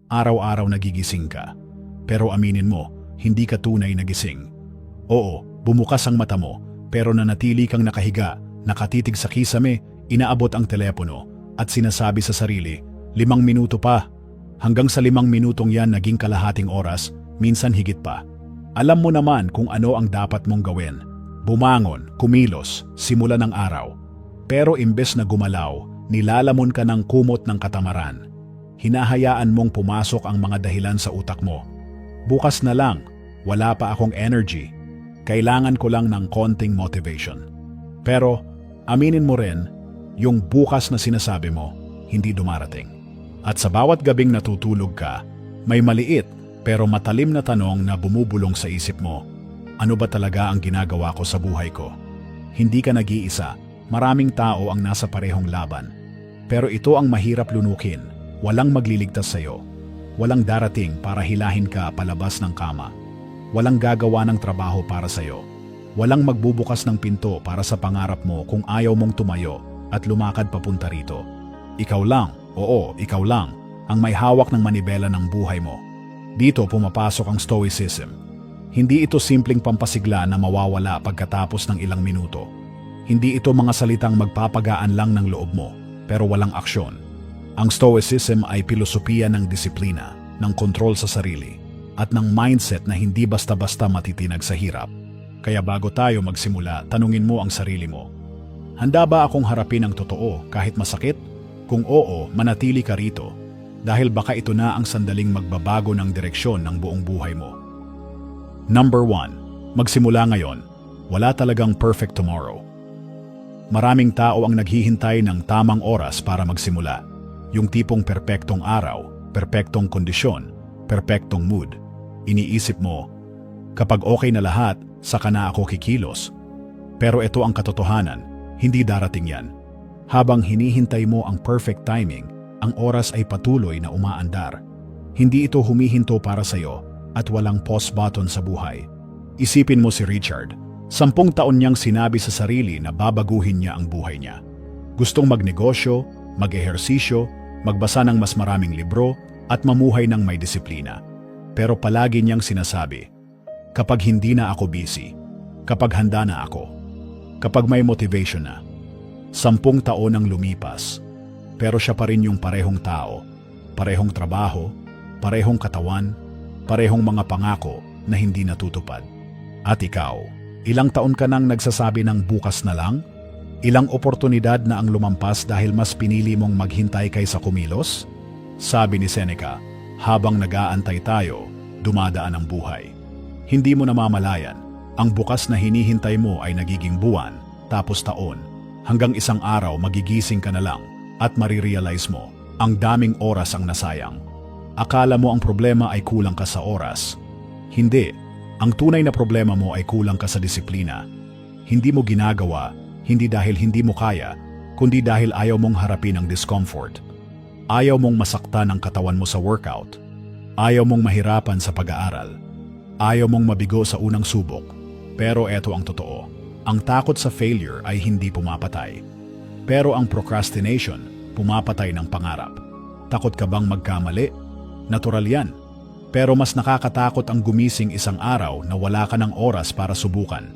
araw-araw nagigising ka. Pero aminin mo, hindi ka tunay nagising. Oo, bumukas ang mata mo, pero nanatili kang nakahiga, nakatitig sa kisame, inaabot ang telepono, at sinasabi sa sarili, 5 minuto pa. Hanggang sa 5 minutong yan naging kalahating oras, minsan higit pa. Alam mo naman kung ano ang dapat mong gawin. Bumangon, kumilos, simulan ng araw. Pero imbes na gumalaw, nilalamon ka ng kumot ng katamaran. Hinahayaan mong pumasok ang mga dahilan sa utak mo. Bukas na lang, wala pa akong energy. Kailangan ko lang ng konting motivation. Pero, aminin mo rin, yung bukas na sinasabi mo, hindi dumarating. At sa bawat gabing natutulog ka, may maliit pero matalim na tanong na bumubulong sa isip mo. Ano ba talaga ang ginagawa ko sa buhay ko? Hindi ka nag-iisa, maraming tao ang nasa parehong laban. Pero ito ang mahirap lunukin, walang magliligtas sa'yo. Walang darating para hilahin ka palabas ng kama. Walang gagawa ng trabaho para sa'yo. Walang magbubukas ng pinto para sa pangarap mo kung ayaw mong tumayo at lumakad papunta rito. Ikaw lang, oo, ikaw lang, ang may hawak ng manibela ng buhay mo. Dito pumapasok ang stoicism. Hindi ito simpleng pampasigla na mawawala pagkatapos ng ilang minuto. Hindi ito mga salitang magpapagaan lang ng loob mo, pero walang aksyon. Ang stoicism ay pilosopiya ng disiplina, ng kontrol sa sarili, at ng mindset na hindi basta-basta matitinag sa hirap. Kaya bago tayo magsimula, tanungin mo ang sarili mo. Handa ba akong harapin ang totoo kahit masakit? Kung oo, manatili ka rito. Dahil baka ito na ang sandaling magbabago ng direksyon ng buong buhay mo. Number 1. Magsimula ngayon. Wala talagang perfect tomorrow. Maraming tao ang naghihintay ng tamang oras para magsimula. Yung tipong perpektong araw, perpektong kondisyon, perpektong mood. Iniisip mo, kapag okay na lahat, saka na ako kikilos. Pero ito ang katotohanan, hindi darating yan. Habang hinihintay mo ang perfect timing, ang oras ay patuloy na umaandar. Hindi ito humihinto para sa'yo at walang pause button sa buhay. Isipin mo si Richard, 10 taon niyang sinabi sa sarili na babaguhin niya ang buhay niya. Gustong magnegosyo, mag-ehersisyo, magbasa ng mas maraming libro at mamuhay ng may disiplina. Pero palagi niyang sinasabi, kapag hindi na ako busy, kapag handa na ako, kapag may motivation na. 10 taon ang lumipas, pero siya pa rin yung parehong tao, parehong trabaho, parehong katawan, parehong mga pangako na hindi natutupad. At ikaw, ilang taon ka nang nagsasabi ng bukas na lang? Ilang oportunidad na ang lumampas dahil mas pinili mong maghintay kaysa kumilos? Sabi ni Seneca, habang nag-aantay tayo, dumadaan ang buhay. Hindi mo namamalayan, ang bukas na hinihintay mo ay nagiging buwan, tapos taon, hanggang isang araw magigising ka na lang at marirealize mo, ang daming oras ang nasayang. Akala mo ang problema ay kulang ka sa oras. Hindi, ang tunay na problema mo ay kulang ka sa disiplina. Hindi mo ginagawa, hindi dahil hindi mo kaya, kundi dahil ayaw mong harapin ang discomfort. Ayaw mong masaktan ang katawan mo sa workout. Ayaw mong mahirapan sa pag-aaral. Ayaw mong mabigo sa unang subok. Pero eto ang totoo. Ang takot sa failure ay hindi pumapatay. Pero ang procrastination, pumapatay ng pangarap. Takot ka bang magkamali? Natural yan. Pero mas nakakatakot ang gumising isang araw na wala ka ng oras para subukan.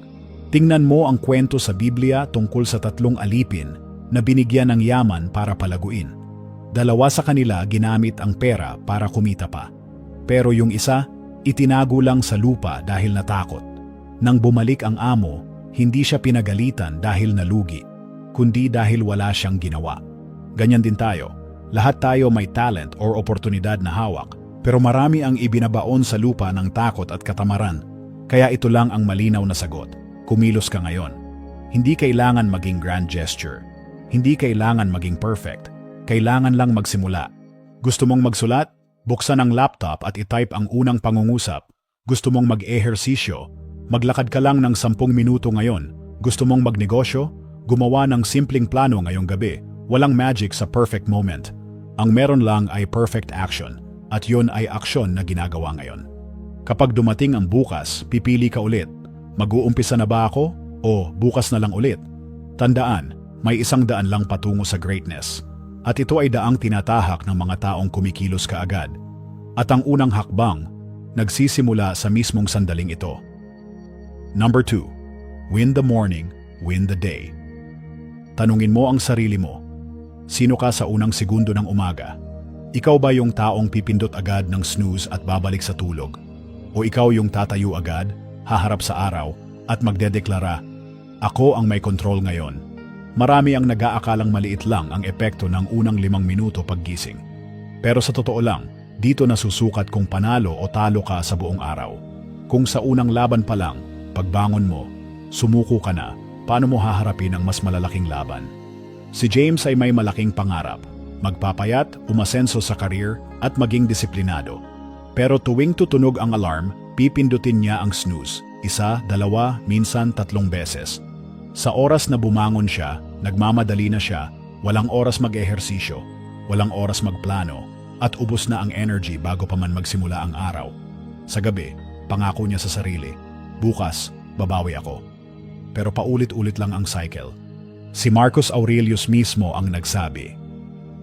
Tingnan mo ang kwento sa Biblia tungkol sa 3 alipin na binigyan ng yaman para palaguin. 2 sa kanila ginamit ang pera para kumita pa. Pero yung isa, itinago lang sa lupa dahil natakot. Nang bumalik ang amo, hindi siya pinagalitan dahil nalugi, kundi dahil wala siyang ginawa. Ganyan din tayo. Lahat tayo may talent or oportunidad na hawak, pero marami ang ibinabaon sa lupa ng takot at katamaran. Kaya ito lang ang malinaw na sagot. Kumilos ka ngayon. Hindi kailangan maging grand gesture. Hindi kailangan maging perfect. Kailangan lang magsimula. Gusto mong magsulat? Buksan ang laptop at itype ang unang pangungusap. Gusto mong mag-ehersisyo? Maglakad ka lang ng 10 minuto ngayon. Gusto mong magnegosyo? Gumawa ng simpleng plano ngayong gabi. Walang magic sa perfect moment. Ang meron lang ay perfect action. At yun ay aksyon na ginagawa ngayon. Kapag dumating ang bukas, pipili ka ulit. Mag-uumpisa na ba ako? O bukas na lang ulit? Tandaan, may 100 lang patungo sa greatness. At ito ay daang tinatahak ng mga taong kumikilos kaagad. At ang unang hakbang, nagsisimula sa mismong sandaling ito. Number 2. Win the morning, win the day. Tanungin mo ang sarili mo, sino ka sa unang segundo ng umaga? Ikaw ba yung taong pipindot agad ng snooze at babalik sa tulog? O ikaw yung tatayo agad, haharap sa araw, at magdedeklara, ako ang may control ngayon? Marami ang nag-aakalang maliit lang ang epekto ng unang 5 minuto paggising. Pero sa totoo lang, dito nasusukat kung panalo o talo ka sa buong araw. Kung sa unang laban pa lang, pagbangon mo, sumuko ka na, paano mo haharapin ang mas malalaking laban? Si James ay may malaking pangarap, magpapayat, umasenso sa career, at maging disiplinado. Pero tuwing tutunog ang alarm, pipindutin niya ang snooze, 1, 2, minsan 3 beses. Sa oras na bumangon siya, nagmamadali na siya, walang oras mag-ehersisyo, walang oras magplano, at ubos na ang energy bago pa man magsimula ang araw. Sa gabi, pangako niya sa sarili, bukas, babawi ako. Pero paulit-ulit lang ang cycle. Si Marcus Aurelius mismo ang nagsabi,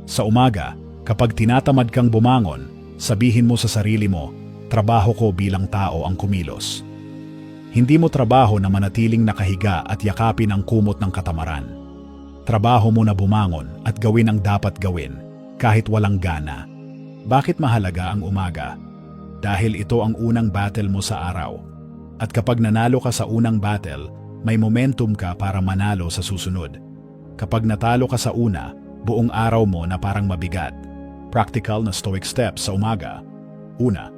sa umaga, kapag tinatamad kang bumangon, sabihin mo sa sarili mo, trabaho ko bilang tao ang kumilos. Hindi mo trabaho na manatiling nakahiga at yakapin ang kumot ng katamaran. Trabaho mo na bumangon at gawin ang dapat gawin, kahit walang gana. Bakit mahalaga ang umaga? Dahil ito ang unang battle mo sa araw. At kapag nanalo ka sa unang battle, may momentum ka para manalo sa susunod. Kapag natalo ka sa una, buong araw mo na parang mabigat. Practical na stoic steps sa umaga. Una,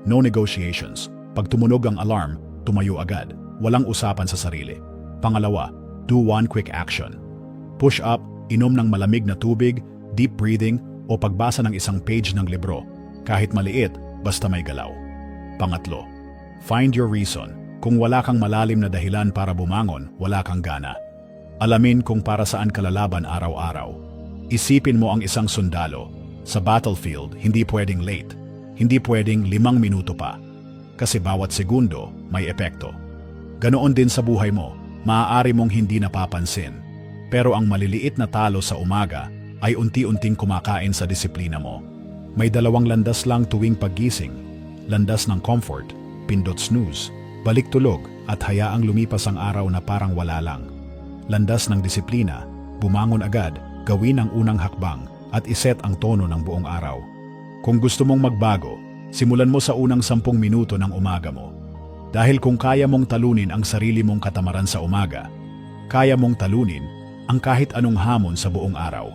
no negotiations. Pag tumunog ang alarm, tumayo agad. Walang usapan sa sarili. Pangalawa, do one quick action. Push up, inom ng malamig na tubig, deep breathing, o pagbasa ng isang page ng libro. Kahit maliit, basta may galaw. Pangatlo, find your reason. Kung wala kang malalim na dahilan para bumangon, wala kang gana. Alamin kung para saan ka lalaban araw-araw. Isipin mo ang isang sundalo. Sa battlefield, hindi pwedeng late. Hindi pwedeng 5 minuto pa. Kasi bawat segundo may epekto. Ganoon din sa buhay mo, maaari mong hindi napapansin. Pero ang maliliit na talo sa umaga ay unti-unting kumakain sa disiplina mo. May 2 landas lang tuwing paggising. Landas ng comfort, pindot snooze, balik tulog at hayaang lumipas ang araw na parang wala lang. Landas ng disiplina, bumangon agad, gawin ang unang hakbang at iset ang tono ng buong araw. Kung gusto mong magbago, simulan mo sa unang 10 minuto ng umaga mo. Dahil kung kaya mong talunin ang sarili mong katamaran sa umaga, kaya mong talunin ang kahit anong hamon sa buong araw.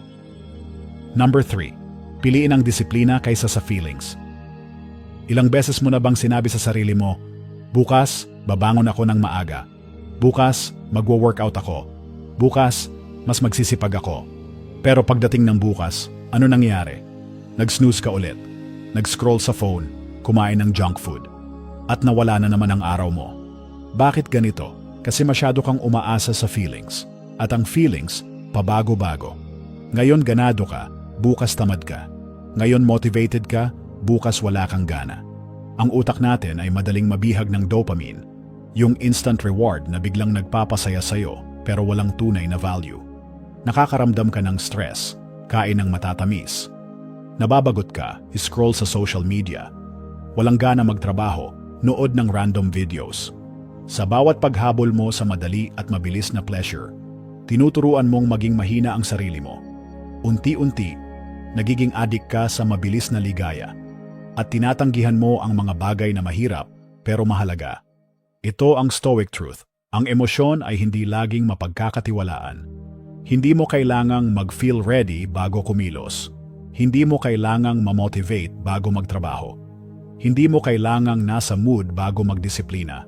Number 3. Piliin ang disiplina kaysa sa feelings. Ilang beses mo na bang sinabi sa sarili mo, bukas, babangon ako ng maaga. Bukas, magwo-workout ako. Bukas, mas magsisipag ako. Pero pagdating ng bukas, ano nangyari? Nag-snooze ka ulit. Nag-scroll sa phone, kumain ng junk food. At nawala na naman ang araw mo. Bakit ganito? Kasi masyado kang umaasa sa feelings. At ang feelings, pabago-bago. Ngayon ganado ka, bukas tamad ka. Ngayon motivated ka, bukas wala kang gana. Ang utak natin ay madaling mabihag ng dopamine. Yung instant reward na biglang nagpapasaya sa'yo pero walang tunay na value. Nakakaramdam ka ng stress, kain ng matatamis. Nababagot ka, scroll sa social media. Walang gana magtrabaho, nood ng random videos. Sa bawat paghabol mo sa madali at mabilis na pleasure, tinuturuan mong maging mahina ang sarili mo. Unti-unti, nagiging addict ka sa mabilis na ligaya. At tinatanggihan mo ang mga bagay na mahirap pero mahalaga. Ito ang stoic truth. Ang emosyon ay hindi laging mapagkakatiwalaan. Hindi mo kailangang mag-feel ready bago kumilos. Hindi mo kailangang ma-motivate bago magtrabaho. Hindi mo kailangang nasa mood bago magdisiplina.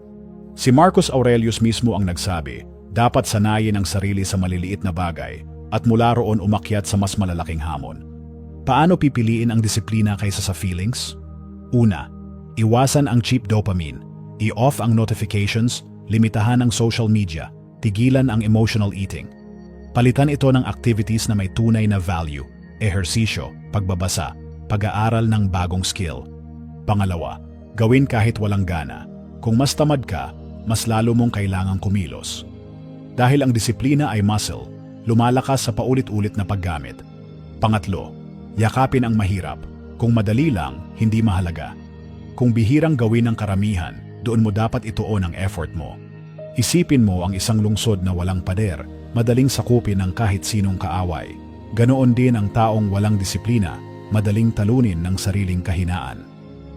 Si Marcus Aurelius mismo ang nagsabi, dapat sanayin ang sarili sa maliliit na bagay at mula roon umakyat sa mas malalaking hamon. Paano pipiliin ang disiplina kaysa sa feelings? Una, iwasan ang cheap dopamine. I-off ang notifications, limitahan ang social media, tigilan ang emotional eating. Palitan ito ng activities na may tunay na value, ehersisyo, pagbabasa, pag-aaral ng bagong skill. Pangalawa, gawin kahit walang gana. Kung mas tamad ka, mas lalo mong kailangang kumilos. Dahil ang disiplina ay muscle, lumalakas sa paulit-ulit na paggamit. Pangatlo, yakapin ang mahirap. Kung madali lang, hindi mahalaga. Kung bihirang gawin ng karamihan, doon mo dapat ituon ang effort mo. Isipin mo ang isang lungsod na walang pader, madaling sakupin ng kahit sinong kaaway. Ganoon din ang taong walang disiplina, madaling talunin ng sariling kahinaan.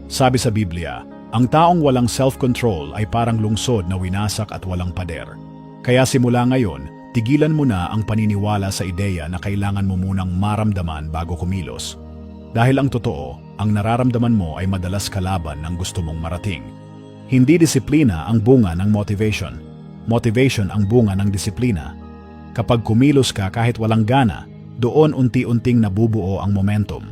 Sabi sa Biblia, ang taong walang self-control ay parang lungsod na winasak at walang pader. Kaya simula ngayon, tigilan mo na ang paniniwala sa ideya na kailangan mo munang maramdaman bago kumilos. Dahil ang totoo, ang nararamdaman mo ay madalas kalaban ng gusto mong marating. Hindi disiplina ang bunga ng motivation. Motivation ang bunga ng disiplina. Kapag kumilos ka kahit walang gana, doon unti-unting nabubuo ang momentum.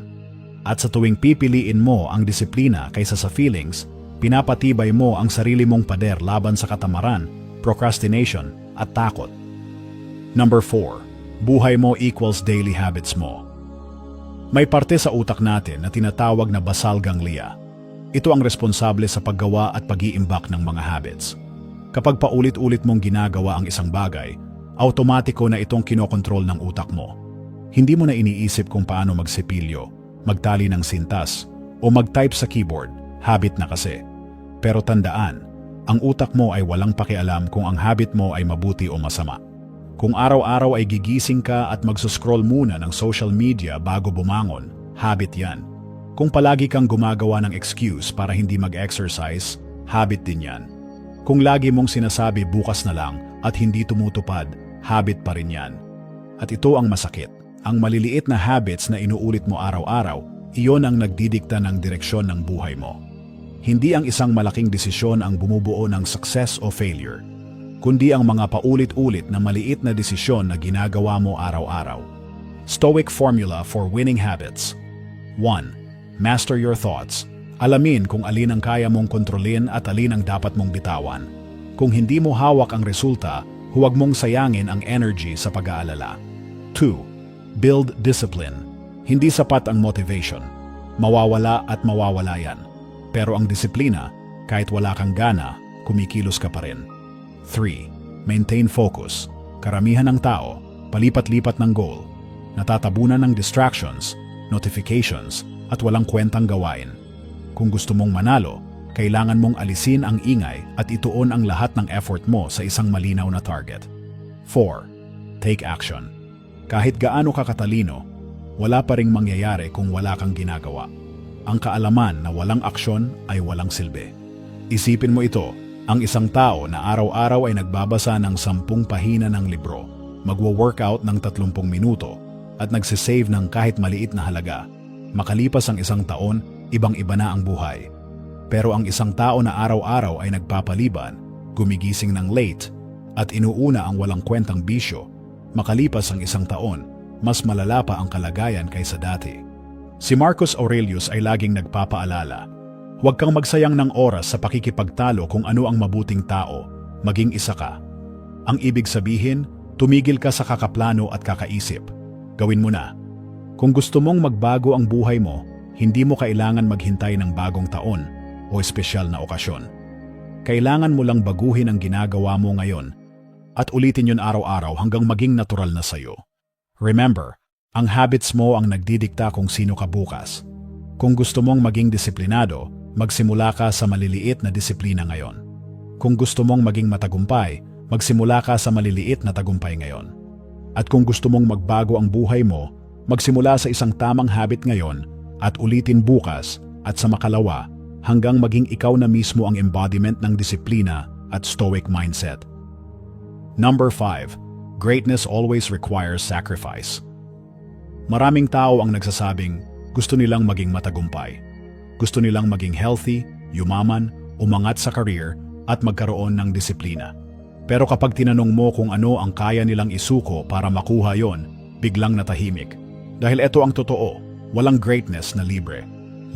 At sa tuwing pipiliin mo ang disiplina kaysa sa feelings, pinapatibay mo ang sarili mong pader laban sa katamaran, procrastination, at takot. Number 4. Buhay mo equals daily habits mo. May parte sa utak natin na tinatawag na basal ganglia. Ito ang responsable sa paggawa at pag-iimbak ng mga habits. Kapag paulit-ulit mong ginagawa ang isang bagay, automatiko na itong kinokontrol ng utak mo. Hindi mo na iniisip kung paano magsipilyo, magtali ng sintas, o mag-type sa keyboard, habit na kasi. Pero tandaan, ang utak mo ay walang pakialam kung ang habit mo ay mabuti o masama. Kung araw-araw ay gigising ka at magsuscroll muna ng social media bago bumangon, habit yan. Kung palagi kang gumagawa ng excuse para hindi mag-exercise, habit din yan. Kung lagi mong sinasabi bukas na lang at hindi tumutupad, habit pa rin yan. At ito ang masakit. Ang maliliit na habits na inuulit mo araw-araw, iyon ang nagdidikta ng direksyon ng buhay mo. Hindi ang isang malaking desisyon ang bumubuo ng success o failure, kundi ang mga paulit-ulit na maliit na desisyon na ginagawa mo araw-araw. Stoic Formula for Winning Habits. 1. Master your thoughts. Alamin kung alin ang kaya mong kontrolin at alin ang dapat mong bitawan. Kung hindi mo hawak ang resulta, huwag mong sayangin ang energy sa pag-aalala. 2. Build discipline. Hindi sapat ang motivation. Mawawala at mawawala yan. Pero ang disiplina, kahit wala kang gana, kumikilos ka pa rin. 3. Maintain focus. Karamihan ng tao, palipat-lipat ng goal, natatabunan ng distractions, notifications, at walang kwentang gawain. Kung gusto mong manalo, kailangan mong alisin ang ingay at ituon ang lahat ng effort mo sa isang malinaw na target. 4. Take action. Kahit gaano ka katalino, wala pa ring mangyayari kung wala kang ginagawa. Ang kaalaman na walang aksyon ay walang silbi. Isipin mo ito, ang isang tao na araw-araw ay nagbabasa ng 10 pahina ng libro, magwo-workout ng 30 minuto, at nagsisave ng kahit maliit na halaga. Makalipas ang isang taon, ibang-iba na ang buhay. Pero ang isang tao na araw-araw ay nagpapaliban, gumigising ng late, at inuuna ang walang kwentang bisyo, makalipas ang isang taon, mas malala pa ang kalagayan kaysa dati. Si Marcus Aurelius ay laging nagpapaalala, huwag kang magsayang ng oras sa pakikipagtalo kung ano ang mabuting tao, maging isa ka. Ang ibig sabihin, tumigil ka sa kakaplano at kakaisip. Gawin mo na. Kung gusto mong magbago ang buhay mo, hindi mo kailangan maghintay ng bagong taon o espesyal na okasyon. Kailangan mo lang baguhin ang ginagawa mo ngayon at ulitin yun araw-araw hanggang maging natural na sayo. Remember, ang habits mo ang nagdidikta kung sino ka bukas. Kung gusto mong maging disiplinado, magsimula ka sa maliliit na disiplina ngayon. Kung gusto mong maging matagumpay, magsimula ka sa maliliit na tagumpay ngayon. At kung gusto mong magbago ang buhay mo, magsimula sa isang tamang habit ngayon at ulitin bukas at sa makalawa hanggang maging ikaw na mismo ang embodiment ng disiplina at stoic mindset. Number 5. Greatness always requires sacrifice. Maraming tao ang nagsasabing gusto nilang maging matagumpay. Gusto nilang maging healthy, yumaman, umangat sa career at magkaroon ng disiplina. Pero kapag tinanong mo kung ano ang kaya nilang isuko para makuha yon, biglang natahimik. Dahil ito ang totoo, walang greatness na libre.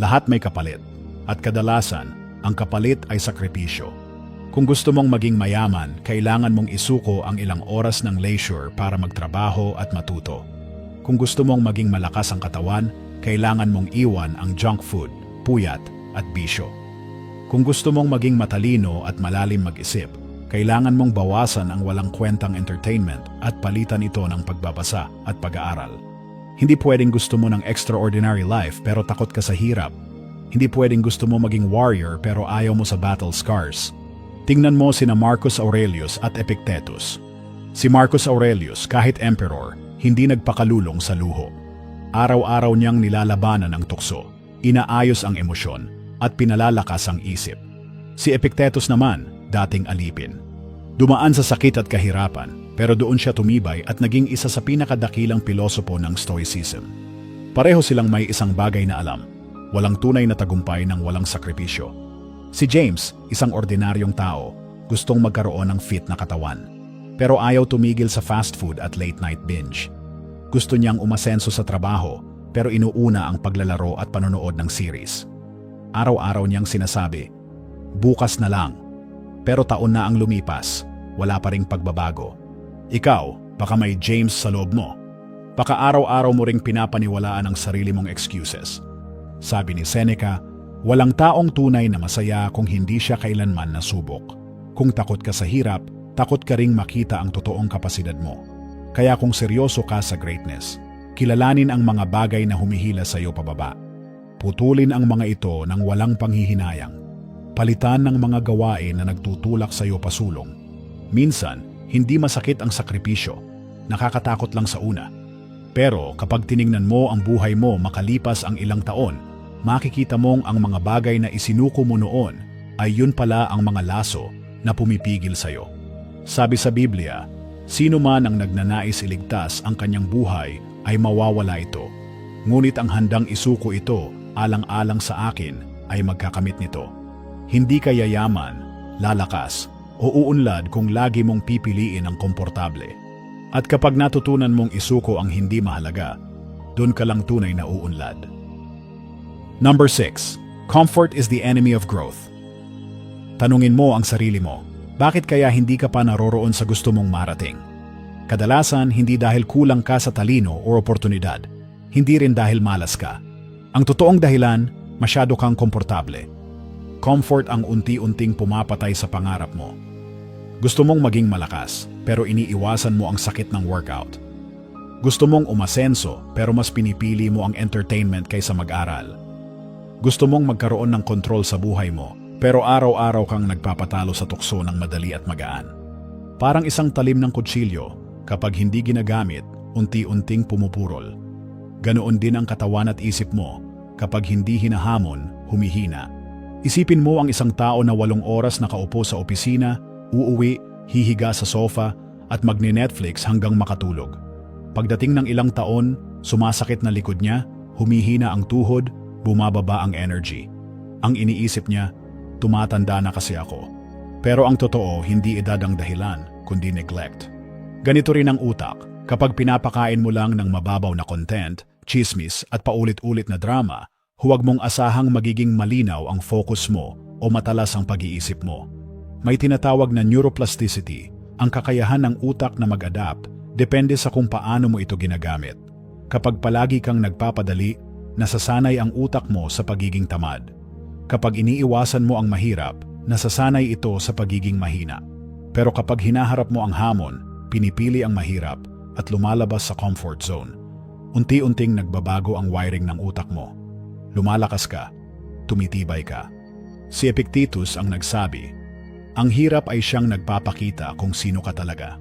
Lahat may kapalit. At kadalasan, ang kapalit ay sakripisyo. Kung gusto mong maging mayaman, kailangan mong isuko ang ilang oras ng leisure para magtrabaho at matuto. Kung gusto mong maging malakas ang katawan, kailangan mong iwan ang junk food, puyat at bisyo. Kung gusto mong maging matalino at malalim mag-isip, kailangan mong bawasan ang walang kwentang entertainment at palitan ito ng pagbabasa at pag-aaral. Hindi pwedeng gusto mo ng extraordinary life pero takot ka sa hirap. Hindi pwedeng gusto mo maging warrior pero ayaw mo sa battle scars. Tingnan mo sina Marcus Aurelius at Epictetus. Si Marcus Aurelius, kahit emperor, hindi nagpakalulong sa luho. Araw-araw niyang nilalabanan ang tukso, inaayos ang emosyon, at pinalalakas ang isip. Si Epictetus naman, dating alipin. Dumaan sa sakit at kahirapan, pero doon siya tumibay at naging isa sa pinakadakilang pilosopo ng Stoicism. Pareho silang may isang bagay na alam, walang tunay na tagumpay ng walang sakripisyo. Si James, isang ordinaryong tao, gustong magkaroon ng fit na katawan. Pero ayaw tumigil sa fast food at late night binge. Gusto niyang umasenso sa trabaho, pero inuuna ang paglalaro at panonood ng series. Araw-araw niyang sinasabi, bukas na lang. Pero taon na ang lumipas, wala pa ring pagbabago. Ikaw, baka may James sa loob mo. Baka araw-araw mo ring pinapaniwalaan ang sarili mong excuses. Sabi ni Seneca, walang taong tunay na masaya kung hindi siya kailanman nasubok. Kung takot ka sa hirap, takot ka ring makita ang totoong kapasidad mo. Kaya kung seryoso ka sa greatness, kilalanin ang mga bagay na humihila sa iyo pababa. Putulin ang mga ito ng walang panghihinayang. Palitan ng mga gawain na nagtutulak sa iyo pasulong. Minsan, hindi masakit ang sakripisyo, nakakatakot lang sa una. Pero kapag tiningnan mo ang buhay mo makalipas ang ilang taon, makikita mong ang mga bagay na isinuko mo noon ay yun pala ang mga laso na pumipigil sa iyo. Sabi sa Biblia, sino man ang nagnanais iligtas ang kanyang buhay ay mawawala ito. Ngunit ang handang isuko ito alang-alang sa akin ay magkakamit nito. Hindi ka yayaman, lalakas, o uunlad kung lagi mong pipiliin ang komportable. At kapag natutunan mong isuko ang hindi mahalaga, doon ka lang tunay na uunlad. Number 6. Comfort is the enemy of growth. Tanungin mo ang sarili mo, bakit kaya hindi ka pa naroroon sa gusto mong marating? Kadalasan, hindi dahil kulang ka sa talino o oportunidad. Hindi rin dahil malas ka. Ang totoong dahilan, masyado kang komportable. Comfort ang unti-unting pumapatay sa pangarap mo. Gusto mong maging malakas, pero iniiwasan mo ang sakit ng workout. Gusto mong umasenso, pero mas pinipili mo ang entertainment kaysa mag-aral. Gusto mong magkaroon ng kontrol sa buhay mo, pero araw-araw kang nagpapatalo sa tukso ng madali at magaan. Parang isang talim ng kutsilyo, kapag hindi ginagamit, unti-unting pumupurol. Ganoon din ang katawan at isip mo, kapag hindi hinahamon, humihina. Isipin mo ang isang tao na 8 oras nakaupo sa opisina, uuwi, hihiga sa sofa, at magne-Netflix hanggang makatulog. Pagdating ng ilang taon, sumasakit na likod niya, humihina ang tuhod, bumababa ang energy. Ang iniisip niya, tumatanda na kasi ako. Pero ang totoo, hindi edad ang dahilan, kundi neglect. Ganito rin ang utak, kapag pinapakain mo lang ng mababaw na content, chismis at paulit-ulit na drama, huwag mong asahang magiging malinaw ang focus mo o matalas ang pag-iisip mo. May tinatawag na neuroplasticity, ang kakayahan ng utak na mag-adapt, depende sa kung paano mo ito ginagamit. Kapag palagi kang nagpapadali, nasasanay ang utak mo sa pagiging tamad. Kapag iniiwasan mo ang mahirap, nasasanay ito sa pagiging mahina. Pero kapag hinaharap mo ang hamon, pinipili ang mahirap at lumalabas sa comfort zone. Unti-unting nagbabago ang wiring ng utak mo. Lumalakas ka, tumitibay ka. Si Epictetus ang nagsabi, ang hirap ay siyang nagpapakita kung sino ka talaga.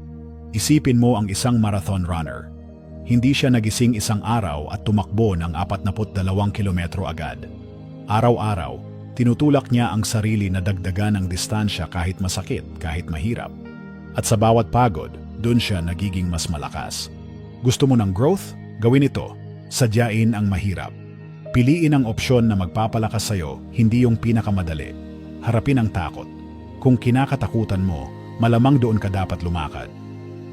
Isipin mo ang isang marathon runner. Hindi siya nagising isang araw at tumakbo ng 42 kilometro agad. Araw-araw, tinutulak niya ang sarili na dagdagan ng distansya kahit masakit, kahit mahirap. At sa bawat pagod, doon siya nagiging mas malakas. Gusto mo ng growth? Gawin ito. Sadyain ang mahirap. Piliin ang opsyon na magpapalakas sa'yo, hindi yung pinakamadali. Harapin ang takot. Kung kinakatakutan mo, malamang doon ka dapat lumakad.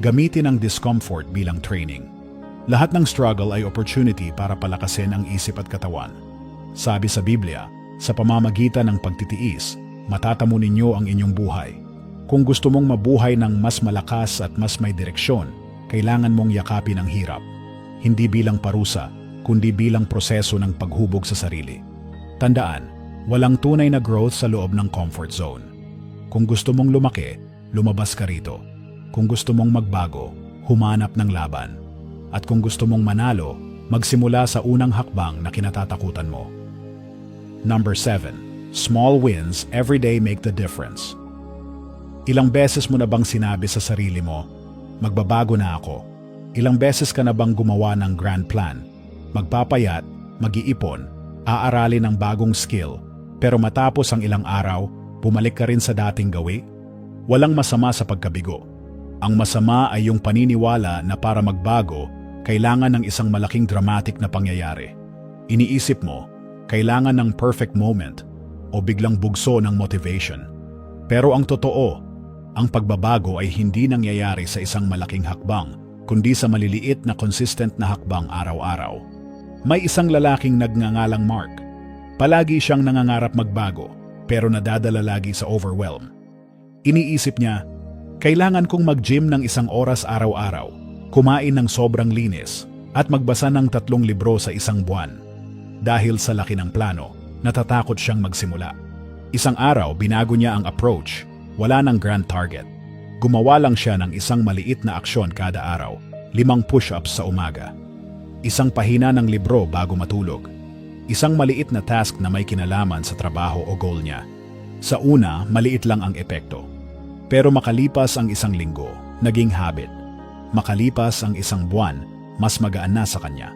Gamitin ang discomfort bilang training. Lahat ng struggle ay opportunity para palakasin ang isip at katawan. Sabi sa Biblia, sa pamamagitan ng pagtitiis, matatamo ninyo ang inyong buhay. Kung gusto mong mabuhay ng mas malakas at mas may direksyon, kailangan mong yakapin ang hirap. Hindi bilang parusa, kundi bilang proseso ng paghubog sa sarili. Tandaan, walang tunay na growth sa loob ng comfort zone. Kung gusto mong lumaki, lumabas ka rito. Kung gusto mong magbago, humanap ng laban. At kung gusto mong manalo, Magsimula sa unang hakbang na kinatatakutan mo. Number 7. Small wins every day make the difference. Ilang beses mo na bang sinabi sa sarili mo, magbabago na ako? Ilang beses ka na bang gumawa ng grand plan? Magpapayat, mag-iipon, aaralin ng bagong skill, pero matapos ang ilang araw, bumalik ka rin sa dating gawi? Walang masama sa pagkabigo. Ang masama ay yung paniniwala na para magbago, kailangan ng isang malaking dramatic na pangyayari. Iniisip mo, kailangan ng perfect moment o biglang bugso ng motivation. Pero ang totoo, ang pagbabago ay hindi nangyayari sa isang malaking hakbang, kundi sa maliliit na consistent na hakbang araw-araw. May isang lalaking nagngangalang Mark. Palagi siyang nangangarap magbago, pero nadadala lagi sa overwhelm. Iniisip niya, kailangan kong mag-gym ng 1 oras araw-araw, kumain ng sobrang linis, at magbasa ng 3 libro sa 1 buwan. Dahil sa laki ng plano, natatakot siyang magsimula. Isang araw, binago niya ang approach. Wala ng grand target. Gumawa lang siya ng 1 maliit na aksyon kada araw, 5 push-ups sa umaga. 1 pahina ng libro bago matulog. 1 maliit na task na may kinalaman sa trabaho o goal niya. Sa una, maliit lang ang epekto. Pero makalipas ang 1 linggo, naging habit. Makalipas ang 1 buwan, mas magaan na sa kanya.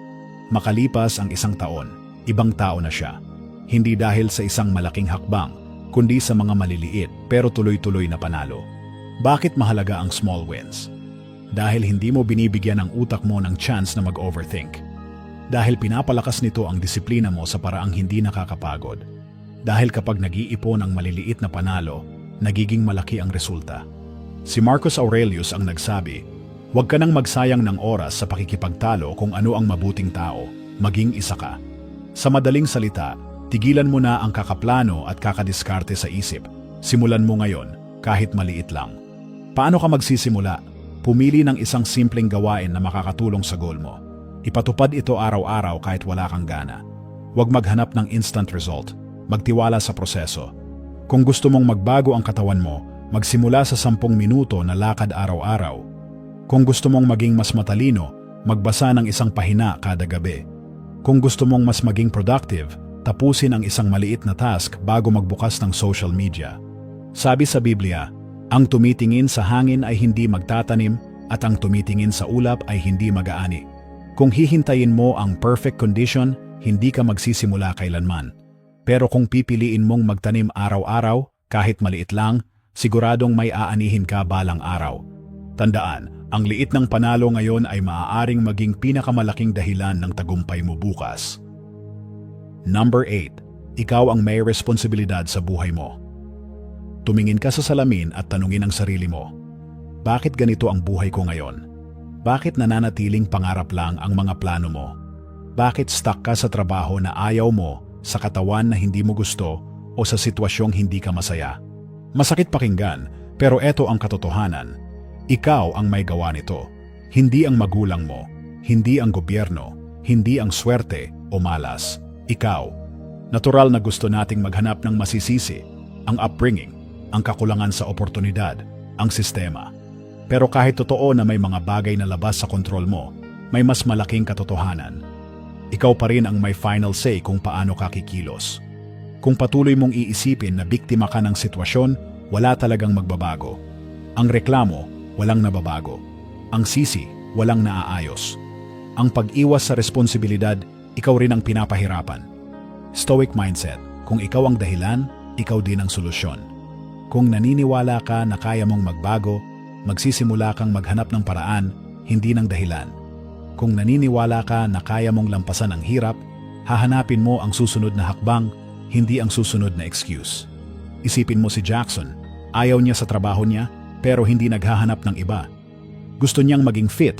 Makalipas ang 1 taon, ibang tao na siya. Hindi dahil sa isang malaking hakbang, kundi sa mga maliliit pero tuloy-tuloy na panalo. Bakit mahalaga ang small wins? Dahil hindi mo binibigyan ang utak mo ng chance na mag-overthink. Dahil pinapalakas nito ang disiplina mo sa paraang hindi nakakapagod. Dahil kapag nag-iipon ang maliliit na panalo, nagiging malaki ang resulta. Si Marcus Aurelius ang nagsabi, huwag ka nang magsayang ng oras sa pakikipagtalo kung ano ang mabuting tao, maging isa ka. Sa madaling salita, tigilan mo na ang kakaplano at kakadiskarte sa isip. Simulan mo ngayon, kahit maliit lang. Paano ka magsisimula? Pumili ng isang simpleng gawain na makakatulong sa goal mo. Ipatupad ito araw-araw kahit wala kang gana. Huwag maghanap ng instant result. Magtiwala sa proseso. Kung gusto mong magbago ang katawan mo, magsimula sa 10 minuto na lakad araw-araw. Kung gusto mong maging mas matalino, magbasa ng 1 pahina kada gabi. Kung gusto mong mas maging productive, tapusin ang 1 maliit na task bago magbukas ng social media. Sabi sa Biblia, ang tumitingin sa hangin ay hindi magtatanim at ang tumitingin sa ulap ay hindi mag-aani. Kung hihintayin mo ang perfect condition, hindi ka magsisimula kailanman. Pero kung pipiliin mong magtanim araw-araw, kahit maliit lang, siguradong may aanihin ka balang araw. Tandaan, ang liit ng panalo ngayon ay maaaring maging pinakamalaking dahilan ng tagumpay mo bukas. Number 8. Ikaw ang may responsibilidad sa buhay mo. Tumingin ka sa salamin at tanungin ang sarili mo, bakit ganito ang buhay ko ngayon? Bakit nananatiling pangarap lang ang mga plano mo? Bakit stuck ka sa trabaho na ayaw mo, sa katawan na hindi mo gusto, o sa sitwasyong hindi ka masaya? Masakit pakinggan, pero eto ang katotohanan. Ikaw ang may gawa nito. Hindi ang magulang mo, hindi ang gobyerno, hindi ang swerte o malas. Ikaw. Natural na gusto nating maghanap ng masisisi, ang upbringing, ang kakulangan sa oportunidad, ang sistema. Pero kahit totoo na may mga bagay na labas sa kontrol mo, may mas malaking katotohanan. Ikaw pa rin ang may final say kung paano ka kikilos. Kung patuloy mong iisipin na biktima ka ng sitwasyon, wala talagang magbabago. Ang reklamo, walang nababago. Ang sisi, walang naaayos. Ang pag-iwas sa responsibilidad, ikaw rin ang pinapahirapan. Stoic mindset, kung ikaw ang dahilan, ikaw din ang solusyon. Kung naniniwala ka na kaya mong magbago, magsisimula kang maghanap ng paraan, hindi ng dahilan. Kung naniniwala ka na kaya mong lampasan ang hirap, hahanapin mo ang susunod na hakbang, hindi ang susunod na excuse. Isipin mo si Jackson, ayaw niya sa trabaho niya, pero hindi naghahanap ng iba. Gusto niyang maging fit,